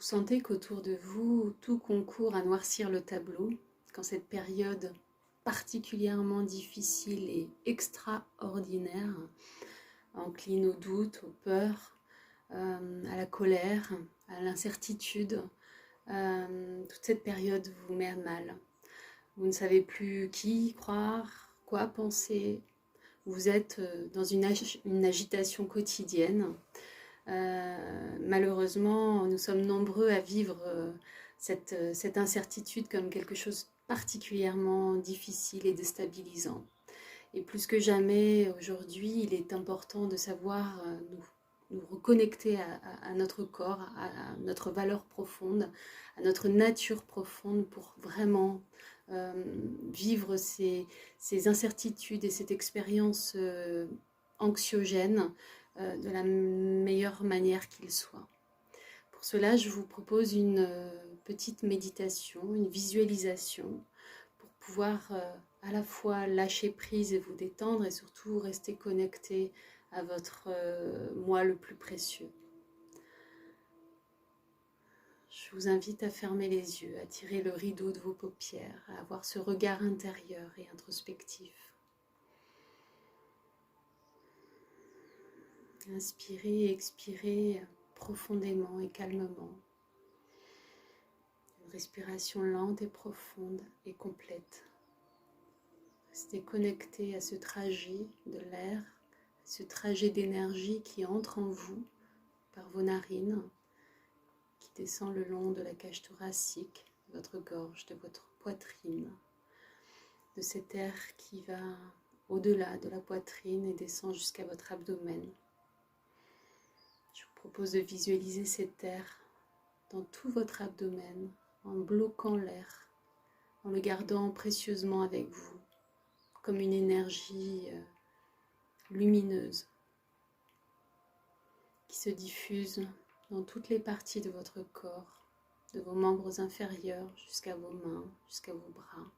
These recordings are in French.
Vous sentez qu'autour de vous, tout concourt à noircir le tableau, quand cette période particulièrement difficile et extraordinaire encline au doute, aux peurs, à la colère, à l'incertitude. Toute cette période vous met à mal. Vous ne savez plus qui croire, quoi penser. Vous êtes dans une agitation quotidienne. Malheureusement, nous sommes nombreux à vivre cette incertitude comme quelque chose particulièrement difficile et déstabilisant. Et plus que jamais, aujourd'hui, il est important de savoir nous reconnecter à notre corps, à notre valeur profonde, à notre nature profonde pour vraiment vivre ces incertitudes et cette expérience anxiogène de la meilleure manière qu'il soit. Pour cela, je vous propose une petite méditation, une visualisation pour pouvoir à la fois lâcher prise et vous détendre et surtout rester connecté à votre moi le plus précieux. Je vous invite à fermer les yeux, à tirer le rideau de vos paupières, à avoir ce regard intérieur et introspectif. Inspirez et expirez profondément et calmement. Une respiration lente et profonde et complète. Restez connecté à ce trajet de l'air, à ce trajet d'énergie qui entre en vous par vos narines, qui descend le long de la cage thoracique, de votre gorge, de votre poitrine, de cet air qui va au-delà de la poitrine et descend jusqu'à votre abdomen. Je vous propose de visualiser cet air dans tout votre abdomen, en bloquant l'air, en le gardant précieusement avec vous, comme une énergie lumineuse qui se diffuse dans toutes les parties de votre corps, de vos membres inférieurs jusqu'à vos mains, jusqu'à vos bras.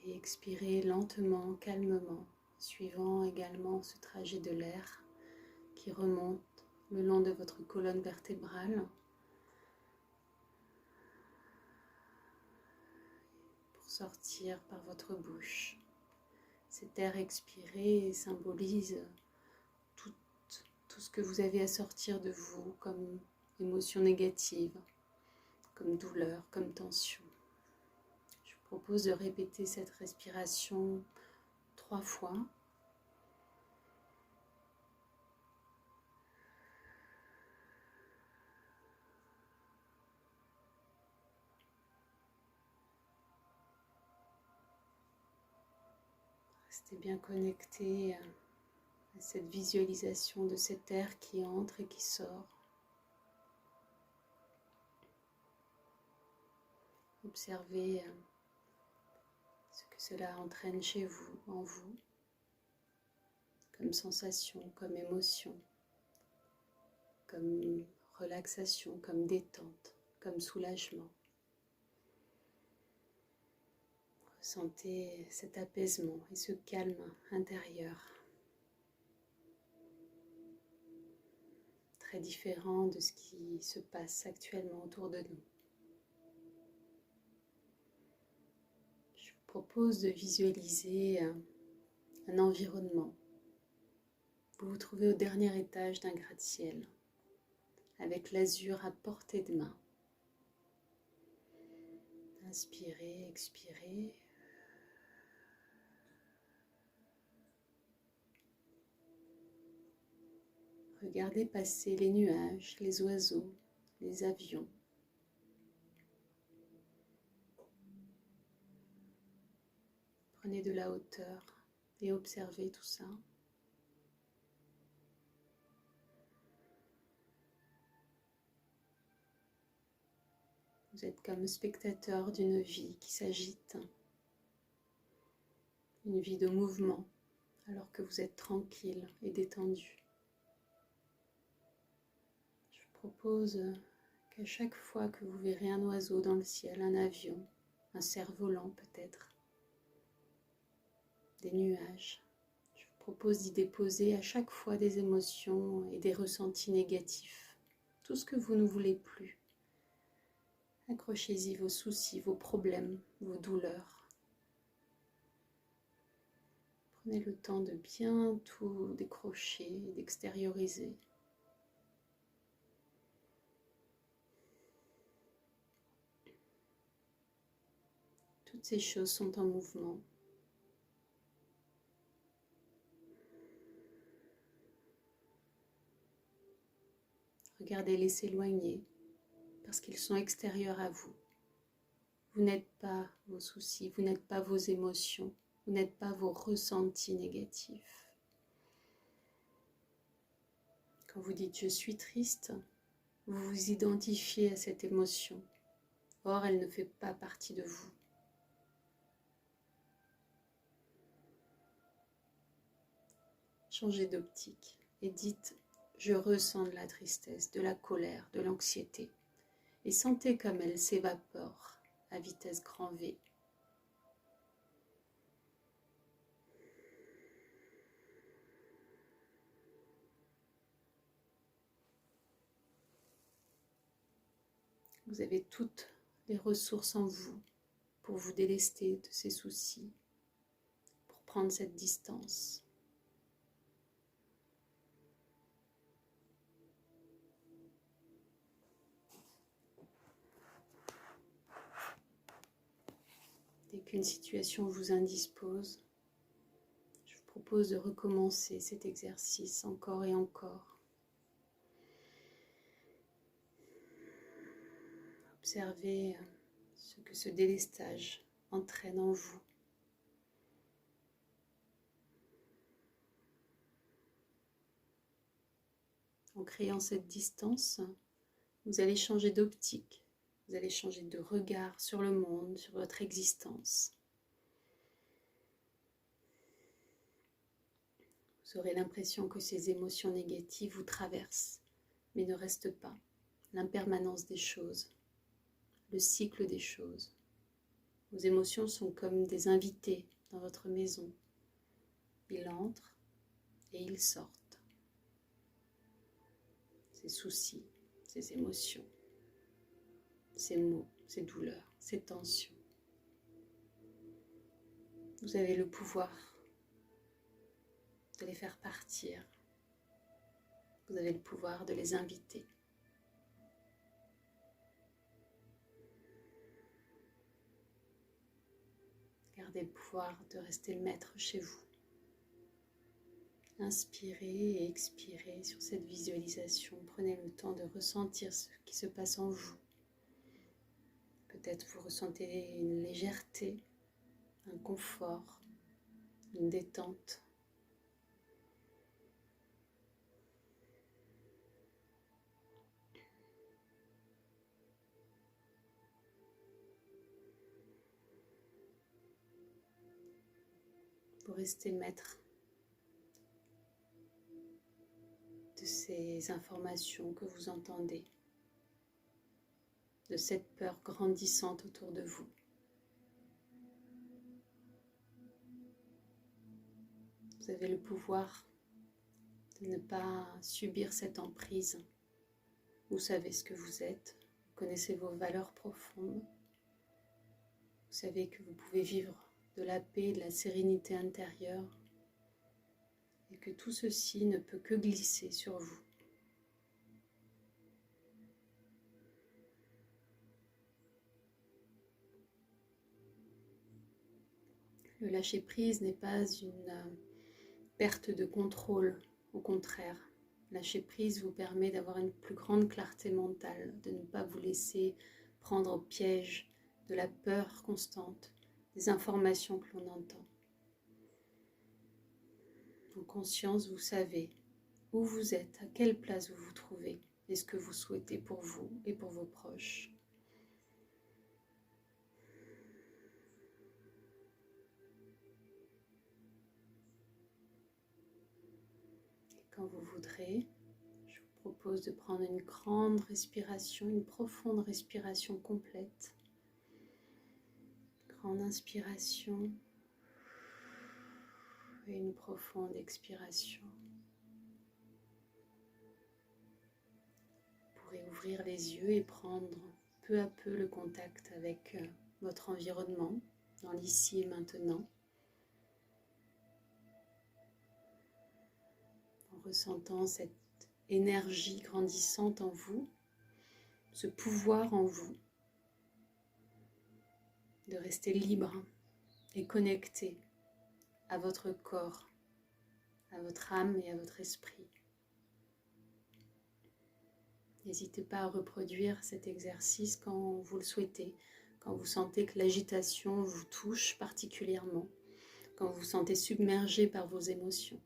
Et expirez lentement, calmement, suivant également ce trajet de l'air qui remonte le long de votre colonne vertébrale pour sortir par votre bouche. Cet air expiré symbolise tout ce que vous avez à sortir de vous comme émotion négative, comme douleur, comme tension. Je vous propose de répéter cette respiration 3 fois. Restez bien connecté à cette visualisation de cet air qui entre et qui sort. Observez ce que cela entraîne chez vous, en vous, comme sensation, comme émotion, comme relaxation, comme détente, comme soulagement. Ressentez cet apaisement et ce calme intérieur, très différent de ce qui se passe actuellement autour de nous. Je vous propose de visualiser un environnement. Vous vous trouvez au dernier étage d'un gratte-ciel, avec l'azur à portée de main. Inspirez, expirez. Regardez passer les nuages, les oiseaux, les avions. Prenez de la hauteur et observez tout ça. Vous êtes comme spectateur d'une vie qui s'agite, une vie de mouvement, alors que vous êtes tranquille et détendu. Je vous propose qu'à chaque fois que vous verrez un oiseau dans le ciel, un avion, un cerf-volant peut-être, des nuages, je vous propose d'y déposer à chaque fois des émotions et des ressentis négatifs. Tout ce que vous ne voulez plus. Accrochez-y vos soucis, vos problèmes, vos douleurs. Prenez le temps de bien tout décrocher, d'extérioriser. Toutes ces choses sont en mouvement. Regardez-les s'éloigner parce qu'ils sont extérieurs à vous. Vous n'êtes pas vos soucis, vous n'êtes pas vos émotions, vous n'êtes pas vos ressentis négatifs. Quand vous dites « je suis triste », vous vous identifiez à cette émotion. Or, elle ne fait pas partie de vous. Changez d'optique et dites « je ressens de la tristesse, de la colère, de l'anxiété » et sentez comme elle s'évapore à vitesse grand V. Vous avez toutes les ressources en vous pour vous délester de ces soucis, pour prendre cette distance. Dès qu'une situation vous indispose, je vous propose de recommencer cet exercice encore et encore. Observez ce que ce délestage entraîne en vous. En créant cette distance, vous allez changer d'optique, vous allez changer de regard sur le monde, sur votre existence. Vous aurez l'impression que ces émotions négatives vous traversent, mais ne restent pas. L'impermanence des choses, le cycle des choses. Vos émotions sont comme des invités dans votre maison. Ils entrent et ils sortent. Ces soucis, ces émotions, ces maux, ces douleurs, ces tensions. Vous avez le pouvoir de les faire partir. Vous avez le pouvoir de les inviter. Gardez le pouvoir de rester le maître chez vous. Inspirez et expirez sur cette visualisation. Prenez le temps de ressentir ce qui se passe en vous. Peut-être vous ressentez une légèreté, un confort, une détente. Vous restez maître de ces informations que vous entendez, de cette peur grandissante autour de vous. Vous avez le pouvoir de ne pas subir cette emprise. Vous savez ce que vous êtes, vous connaissez vos valeurs profondes. Vous savez que vous pouvez vivre de la paix, de la sérénité intérieure et que tout ceci ne peut que glisser sur vous. Le lâcher-prise n'est pas une perte de contrôle, au contraire. Lâcher-prise vous permet d'avoir une plus grande clarté mentale, de ne pas vous laisser prendre au piège de la peur constante, des informations que l'on entend. En conscience, vous savez où vous êtes, à quelle place vous vous trouvez et ce que vous souhaitez pour vous et pour vos proches. Quand vous voudrez, je vous propose de prendre une grande respiration, une profonde respiration complète. Grande inspiration Puis une profonde expiration. Vous pourrez ouvrir les yeux et prendre peu à peu le contact avec votre environnement, dans l'ici et maintenant, en ressentant cette énergie grandissante en vous, ce pouvoir en vous de rester libre et connecté à votre corps, à votre âme et à votre esprit. N'hésitez pas à reproduire cet exercice quand vous le souhaitez, quand vous sentez que l'agitation vous touche particulièrement, quand vous vous sentez submergé par vos émotions.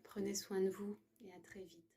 Prenez soin de vous et à très vite.